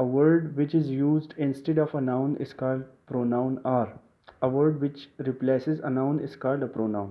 A word which is used instead of a noun is called pronoun, or a word which replaces a noun is called a pronoun.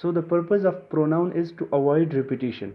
So the purpose of pronoun is to avoid repetition.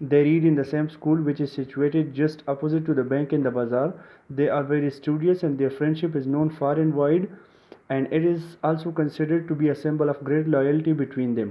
they read in the same school which is situated just opposite to the bank in the bazaar. They are very studious and their friendship is known far and wide, and it is also considered to be a symbol of great loyalty between them.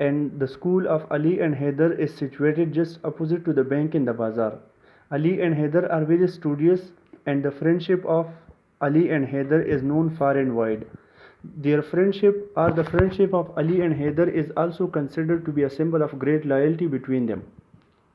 and the school of Ali and Haider is situated just opposite to the bank in the bazaar. Ali and Haider are very studious and the friendship of Ali and Haider is known far and wide. Their friendship, or the friendship of Ali and Haider, is also considered to be a symbol of great loyalty between them.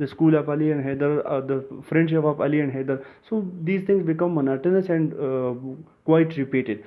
the school of Ali and Haider, the friendship of Ali and Haider, so these things become monotonous and quite repeated.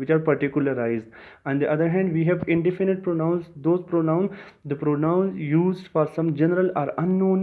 which are particularized. On the other hand, we have indefinite pronouns. Those pronouns, the pronoun used for some general or unknown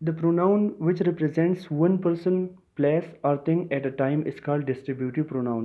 The pronoun which represents one person, place or thing at a time is called distributive pronoun.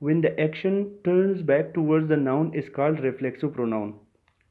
when the action turns back towards the noun is called reflexive pronoun.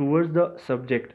towards the subject,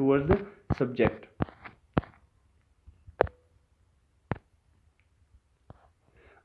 towards the subject.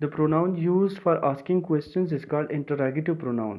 The pronoun used for asking questions is called interrogative pronoun.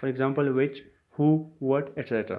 For example, which, who, what, etc.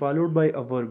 followed by a verb.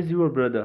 is your brother.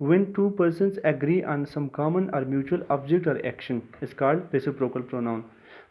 when two persons agree on some common or mutual object or action is called reciprocal pronoun.